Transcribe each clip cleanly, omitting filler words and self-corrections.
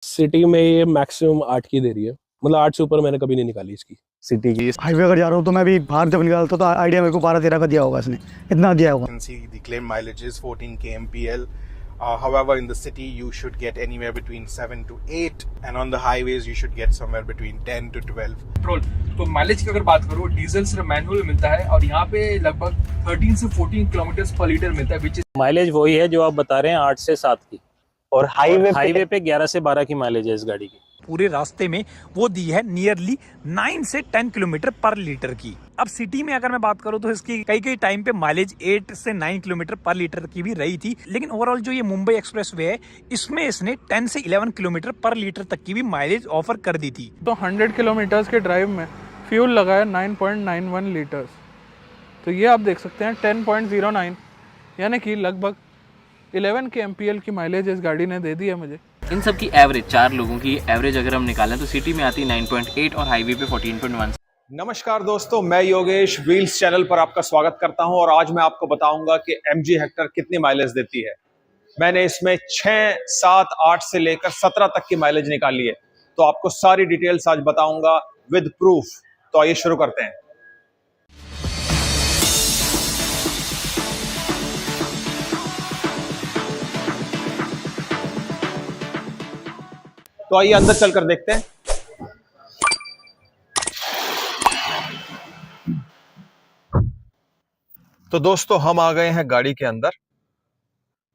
City में ये maximum 8 की दे रही है। मतलब 8 से ऊपर मैंने कभी नहीं निकाली इसकी। सिटी की हाईवे अगर जा रहा हूँ तो मैं भी बाहर जब निकालता तो आइडिया मेरे को 12-13 का दिया होगा इसने, इतना दिया होगा। You can see the claim mileage is 14 kmpl. However, in the city you should get anywhere between 7 to 8, and on the highways you should get somewhere between 10 to 12. Petrol तो माइलेज की अगर बात करो, डीजल सिर्फ manual मिलता है और यहाँ पे लगभग 13 से 14 किलोमीटर पर लीटर मिलता है, विच इज माइलेज वही है जो आप बता रहे हैं, 8 से 7 की। और हाईवे पे 11 से 12 की माइलेज है इस गाड़ी की। पूरे रास्ते में वो दी है नियरली 9 से 10 किलोमीटर पर लीटर की। अब सिटी में अगर मैं बात करूं तो इसकी कई टाइम पे माइलेज 8 से 9 किलोमीटर पर लीटर की भी रही थी, लेकिन ओवरऑल जो ये मुंबई एक्सप्रेस वे है इसमें इसने 10 से 11 किलोमीटर पर लीटर तक की भी माइलेज ऑफर कर दी थी। तो 100 किलोमीटर्स के ड्राइव में फ्यूल लगा है 9.91 लीटर्स। तो ये आप देख सकते हैं 10.09, यानी कि लगभग 11 के MPL की माइलेज इस गाड़ी ने दे दी है मुझे। इन सब की एवरेज, 4 लोगों की एवरेज अगर हम निकालें तो सिटी में आती है 9.8 और हाईवे पे 14.1। नमस्कार दोस्तों, मैं योगेश व्हील्स चैनल पर आपका स्वागत करता हूं और आज मैं आपको बताऊंगा कि MG हेक्टर कितनी माइलेज देती है। मैंने इसमें 6, 7, 8 से लेकर 17 तक की माइलेज निकाली है, तो आपको सारी डिटेल्स आज बताऊंगा विद प्रूफ। तो आइए शुरू करते हैं। तो आइए अंदर चलकर देखते हैं। तो दोस्तों हम आ गए हैं गाड़ी के अंदर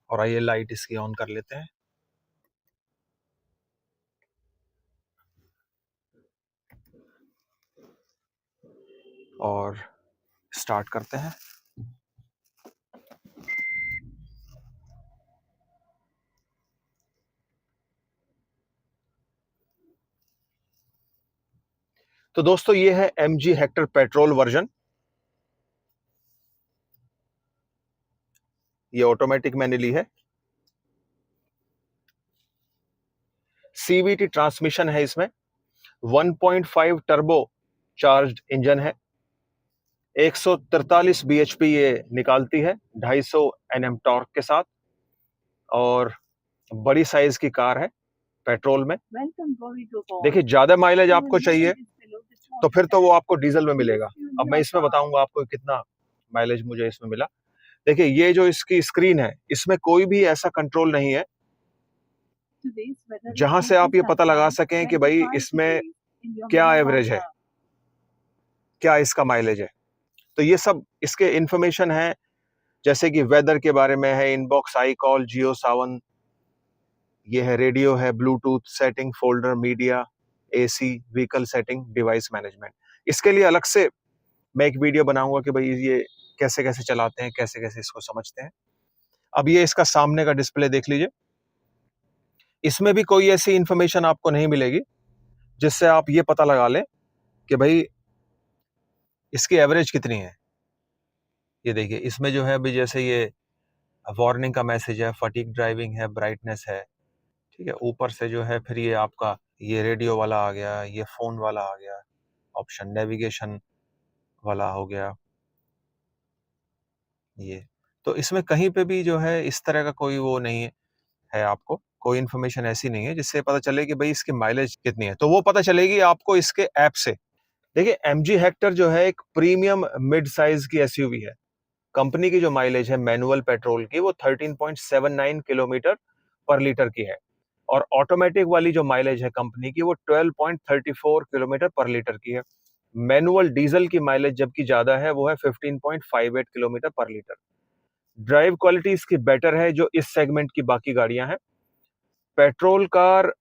और आइए लाइट इसकी ऑन कर लेते हैं। और स्टार्ट करते हैं। तो दोस्तों ये है MG हेक्टर पेट्रोल वर्जन। ये ऑटोमेटिक मैंने ली है। CVT ट्रांसमिशन है इसमें। 1.5 टर्बो चार्ज्ड इंजन है। 143 bhp ये निकालती है 250 Nm टॉर्क के साथ, और बड़ी साइज की कार है पेट्रोल में। देखिए, ज्यादा माइलेज आपको चाहिए तो फिर तो वो आपको डीजल में मिलेगा। अब मैं इसमें बताऊंगा आपको कितना माइलेज मुझे इसमें मिला। देखिए, ये जो इसकी स्क्रीन है इसमें कोई भी ऐसा कंट्रोल नहीं है जहां से आप ये पता लगा सकें कि भाई इसमें क्या एवरेज है, क्या इसका माइलेज है। तो ये सब इसके इंफॉर्मेशन है, जैसे कि वेदर के बारे में है, इनबॉक्स, आई कॉल, जियो सावन, ये है रेडियो है, Bluetooth setting, folder, media, AC, vehicle setting, device management. इसके लिए अलग से मैं एक वीडियो बनाऊंगा कि भाई ये कैसे कैसे चलाते हैं, कैसे कैसे इसको समझते हैं। अब ये इसका सामने का डिस्प्ले देख लीजिए। इसमें भी कोई ऐसी इंफॉर्मेशन आपको नहीं मिलेगी जिससे आप ये पता लगा लें कि भाई इसकी एवरेज कितनी है। ये देखिए, इसमें जो है अभी जैसे ये वार्निंग का मैसेज है, फटीग ड्राइविंग है, ब्राइटनेस है, ठीक है। ऊपर से जो है फिर ये आपका ये रेडियो वाला आ गया, ये फोन वाला आ गया ऑप्शन, नेविगेशन वाला हो गया ये। तो इसमें कहीं पे भी जो है इस तरह का कोई वो नहीं है, आपको कोई इन्फॉर्मेशन ऐसी नहीं है जिससे पता चले कि भाई इसकी माइलेज कितनी है। तो वो पता चलेगी आपको इसके ऐप से। देखिए, MG हेक्टर जो है एक प्रीमियम मिड साइज की SUV है। कंपनी की जो माइलेज है मैनुअल पेट्रोल की वो 13.79 किलोमीटर पर लीटर की है, और ऑटोमेटिक वाली जो माइलेज है कंपनी की वो 12.34 किलोमीटर पर लीटर की है। मैनुअल डीजल की माइलेज जबकि ज्यादा है, वो है 15.58 किलोमीटर पर लीटर। ड्राइव क्वालिटी इसकी बेटर है जो इस सेगमेंट की बाकी गाड़ियां हैं। पेट्रोल कार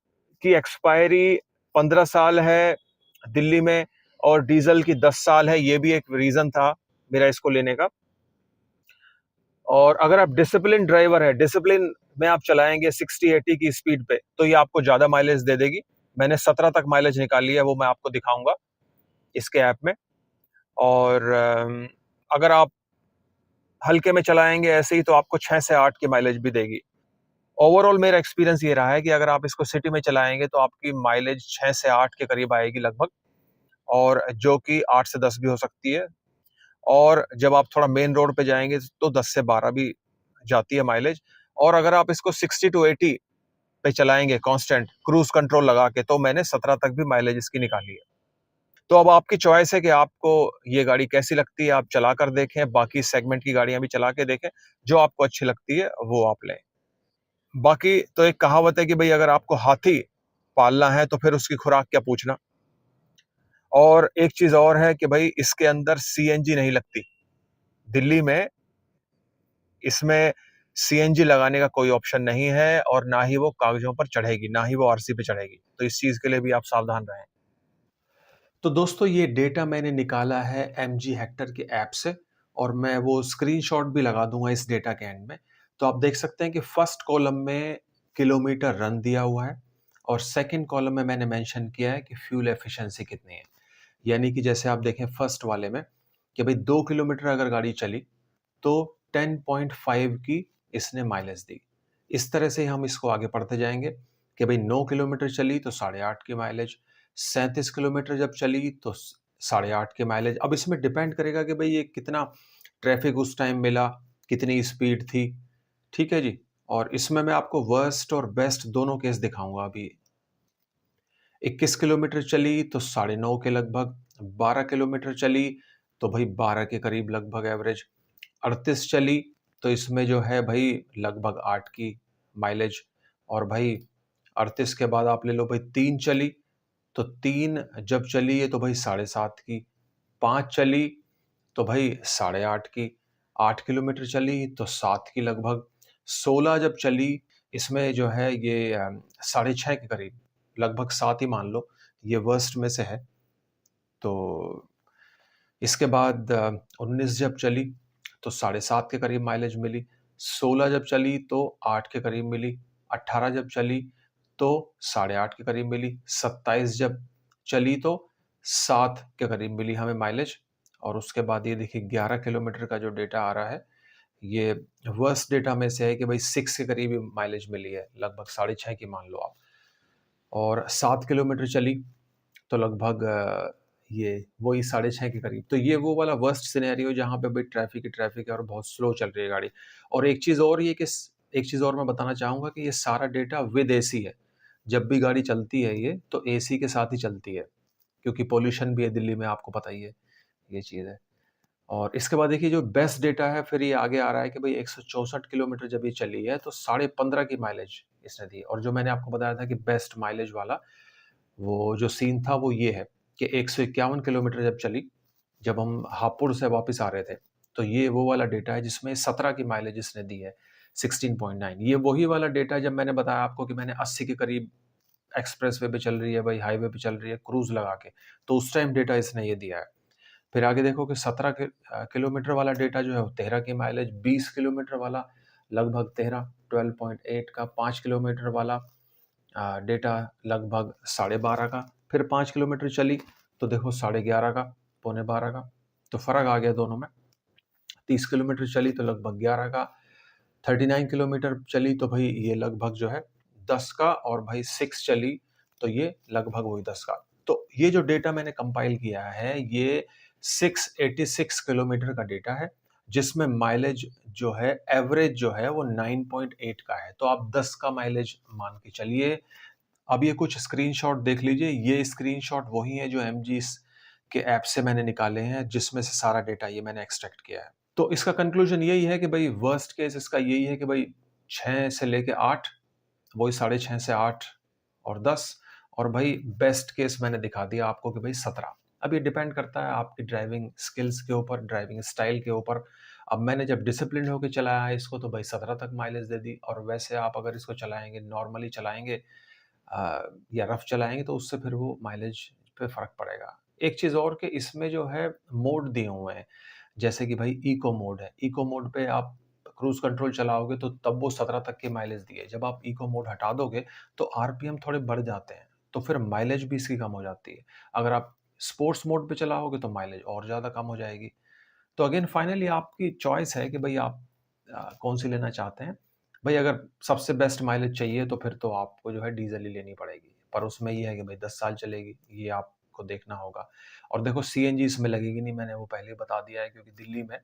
की एक्सपायरी 15 साल है दिल्ली में, और डीजल की 10 साल है। ये भी एक रीजन था मेरा इसको लेने का। और अगर आप डिसिप्लिन ड्राइवर है, डिसिप्लिन में आप चलाएंगे 60-80 की स्पीड पे, तो ये आपको ज्यादा माइलेज दे देगी। मैंने 17 तक माइलेज निकाली है, वो मैं आपको दिखाऊंगा इसके ऐप में। और अगर आप हल्के में चलाएंगे ऐसे ही तो आपको 6 से 8 की माइलेज भी देगी। ओवरऑल मेरा एक्सपीरियंस ये रहा है कि अगर आप इसको सिटी में चलाएंगे तो आपकी माइलेज 6 से 8 के करीब आएगी लगभग, और जो कि 8 से 10 भी हो सकती है। और जब आप थोड़ा मेन रोड पे जाएंगे तो 10 से 12 भी जाती है माइलेज। और अगर आप इसको 60 to 80 पे चलाएंगे कांस्टेंट क्रूज कंट्रोल लगा के, तो मैंने 17 तक भी माइलेज इसकी निकाली है। तो अब आपकी चॉइस है कि आपको ये गाड़ी कैसी लगती है, आप चला कर देखें, बाकी सेगमेंट की गाड़ियां भी चला के देखें, जो आपको अच्छी लगती है वो आप लें। बाकी तो एक कहावत है कि भाई अगर आपको हाथी पालना है तो फिर उसकी खुराक क्या पूछना। और एक चीज और है कि भाई इसके अंदर सीएनजी नहीं लगती। दिल्ली में इसमें सीएनजी लगाने का कोई ऑप्शन नहीं है, और ना ही वो कागजों पर चढ़ेगी, ना ही वो आरसी पे चढ़ेगी। तो इस चीज के लिए भी आप सावधान रहें। तो दोस्तों ये डेटा मैंने निकाला है MG हेक्टर के ऐप से, और मैं वो स्क्रीनशॉट भी लगा दूंगा इस डेटा के एंड में। तो आप देख सकते हैं कि फर्स्ट कॉलम में किलोमीटर रन दिया हुआ है, और सेकंड कॉलम में मैंने मेंशन किया है कि फ्यूल एफिशिएंसी कितनी है। यानी कि जैसे आप देखें फर्स्ट वाले में कि भाई 2 किलोमीटर अगर गाड़ी चली तो 10.5 की इसने माइलेज दी। इस तरह से हम इसको आगे पढ़ते जाएंगे कि भाई 9 किलोमीटर चली तो 8.5 की माइलेज, 37 किलोमीटर जब चली तो 8.5 की माइलेज। अब इसमें डिपेंड करेगा कि भाई ये कितना ट्रैफिक उस टाइम मिला, कितनी स्पीड थी, ठीक है जी। और इसमें मैं आपको वर्स्ट और बेस्ट दोनों केस दिखाऊंगा अभी। 21 किलोमीटर चली तो 9.5 के लगभग, 12 किलोमीटर चली तो भाई 12 के करीब लगभग एवरेज, 38 चली तो इसमें जो है भाई लगभग 8 की माइलेज, और भाई 38 के बाद आप ले लो भाई 3 चली तो 3 जब चली है तो भाई 7.5 की, 5 चली तो भाई 8.5 की, 8 किलोमीटर चली तो 7 की लगभग, 16 जब चली इसमें जो है ये 6.5 के करीब, लगभग 7 ही मान लो, ये वर्स्ट में से है। तो इसके बाद 19 जब चली तो 7.5 के करीब माइलेज मिली, 16 जब चली तो 8 के करीब मिली, 18 जब चली तो 8.5 के करीब मिली, 27 जब चली तो 7 के करीब मिली हमें माइलेज। और उसके बाद ये देखिए 11 किलोमीटर का जो डेटा आ रहा है ये वर्स्ट डेटा में से है कि भाई 6 के करीब माइलेज मिली है, लगभग 6.5 की मान लो आप। और 7 किलोमीटर चली तो लगभग ये वही 6.5 के करीब। तो ये वो वाला वर्स्ट सिनेरियो जहाँ पे भाई ट्रैफिक ही ट्रैफिक है और बहुत स्लो चल रही है गाड़ी। और एक चीज़ और ये कि एक चीज़ और मैं बताना चाहूँगा कि ये सारा डेटा विद एसी है। जब भी गाड़ी चलती है ये तो एसी के साथ ही चलती है, क्योंकि पोल्यूशन भी है दिल्ली में, आपको पता ही है ये चीज़ है। और इसके बाद देखिए जो बेस्ट डेटा है फिर ये आगे आ रहा है कि भाई 164 किलोमीटर जब ये चली है तो 15.5 की माइलेज इसने दी। और जो मैंने आपको बताया था कि बेस्ट माइलेज वाला वो जो सीन था वो ये है कि 151 किलोमीटर जब चली, जब हम हापुड़ से वापस आ रहे थे, तो ये वो वाला डेटा है जिसमें 17 की माइलेज इसने दी है, 16.9। ये वही वाला डेटा जब मैंने बताया आपको कि मैंने 80 के करीब एक्सप्रेसवे पे चल रही है भाई, हाईवे पे चल रही है क्रूज लगा के, तो उस टाइम डेटा इसने ये दिया है। फिर आगे देखो कि 17 किलोमीटर वाला डेटा जो है वो 13 की माइलेज, 20 किलोमीटर वाला लगभग 13 12.8 का, 5 किलोमीटर वाला डेटा लगभग 12.5 का, फिर 5 किलोमीटर चली तो देखो 11.5 का, 11:45 का, तो फर्क आ गया दोनों में। 30 किलोमीटर चली तो लगभग 11 का, 39 किलोमीटर चली तो भाई ये लगभग जो है 10 का, और भाई 6 चली तो ये लगभग वही 10 का। तो ये जो डेटा मैंने कंपाइल किया है ये 686 किलोमीटर का डेटा है, जिसमें माइलेज जो है एवरेज जो है वो 9.8 का है। तो आप 10 का माइलेज मान के चलिए। अब ये कुछ स्क्रीनशॉट देख लीजिए, ये स्क्रीनशॉट वही है जो MG के ऐप से मैंने निकाले हैं, जिसमें से सारा डेटा ये मैंने एक्सट्रैक्ट किया है। तो इसका कंक्लूजन यही है कि भाई वर्स्ट केस इसका यही है कि भाई 6 से लेके 8, वही 6.5 से 8 और 10, और भाई बेस्ट केस मैंने दिखा दिया आपको कि भाई 17। अब ये डिपेंड करता है आपकी ड्राइविंग स्किल्स के ऊपर, ड्राइविंग स्टाइल के ऊपर। अब मैंने जब डिसिप्लिन होकर चलाया है इसको तो भाई 17 तक माइलेज दे दी, और वैसे आप अगर इसको चलाएंगे, नॉर्मली चलाएंगे या रफ चलाएंगे तो उससे फिर वो माइलेज पे फ़र्क पड़ेगा। एक चीज़ और कि इसमें जो है मोड दिए हुए हैं, जैसे कि भाई इको मोड है, इको मोड पे आप क्रूज़ कंट्रोल चलाओगे तो तब वो 17 तक की माइलेज दिए। जब आप इको मोड हटा दोगे तो आरपीएम थोड़े बढ़ जाते हैं, तो फिर माइलेज भी इसकी कम हो जाती है। अगर आप स्पोर्ट्स मोड पे चलाओगे तो माइलेज और ज़्यादा कम हो जाएगी। तो अगेन फाइनली आपकी चॉइस है कि भाई आप कौन सी लेना चाहते हैं। भाई अगर सबसे बेस्ट माइलेज चाहिए तो फिर तो आपको जो है डीजल ही लेनी पड़ेगी, पर उसमें ये है कि भाई 10 साल चलेगी, ये आपको देखना होगा। और देखो सीएनजी इसमें लगेगी नहीं, मैंने वो पहले ही बता दिया है, क्योंकि दिल्ली में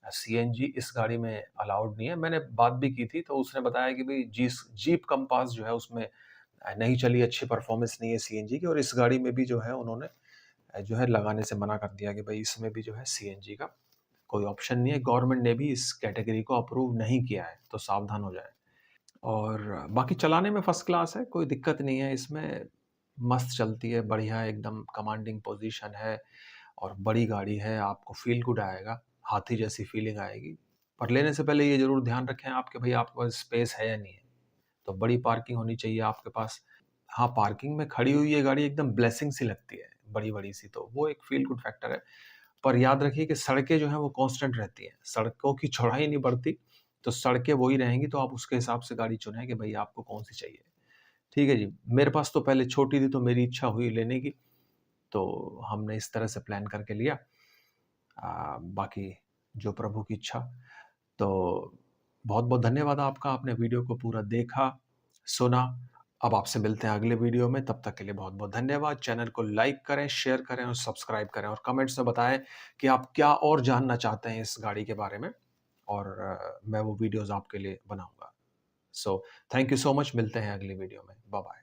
सीएनजी इस गाड़ी में अलाउड नहीं है। मैंने बात भी की थी तो उसने बताया कि भाई जीप कंपास जो है उसमें नहीं चली, अच्छी परफॉर्मेंस नहीं है सीएनजी की, और इस गाड़ी में भी जो है उन्होंने जो है लगाने से मना कर दिया कि भाई इसमें भी जो है सीएनजी का कोई ऑप्शन नहीं है। गवर्नमेंट ने भी इस कैटेगरी को अप्रूव नहीं किया है, तो सावधान हो जाए। और बाकी चलाने में फर्स्ट क्लास है, कोई दिक्कत नहीं है इसमें, मस्त चलती है, बढ़िया एकदम कमांडिंग पोजीशन है और बड़ी गाड़ी है, आपको फील गुड आएगा, हाथी जैसी फीलिंग आएगी। पर लेने से पहले ये जरूर ध्यान रखें आप कि भाई आपके पास स्पेस है या नहीं है, तो बड़ी पार्किंग होनी चाहिए आपके पास। हाँ, पार्किंग में खड़ी हुई ये गाड़ी एकदम ब्लेसिंग सी लगती है, बड़ी सी, तो वो एक फील गुड फैक्टर है। पर याद रखिए कि सड़कें जो हैं वो कांस्टेंट रहती हैं, सड़कों की चौड़ाई नहीं बढ़ती, तो सड़कें वही रहेंगी, तो आप उसके हिसाब से गाड़ी चुनें कि भाई आपको कौन सी चाहिए। ठीक है जी, मेरे पास तो पहले छोटी थी तो मेरी इच्छा हुई लेने की, तो हमने इस तरह से प्लान करके लिया। बाकी जो प्रभु की इच्छा। तो बहुत बहुत धन्यवाद आपका, आपने वीडियो को पूरा देखा सुना। अब आपसे मिलते हैं अगले वीडियो में, तब तक के लिए बहुत बहुत धन्यवाद। चैनल को लाइक करें, शेयर करें और सब्सक्राइब करें, और कमेंट्स में बताएं कि आप क्या और जानना चाहते हैं इस गाड़ी के बारे में, और मैं वो वीडियोस आपके लिए बनाऊंगा। So thank you so much, मिलते हैं अगली वीडियो में, बाय बाय।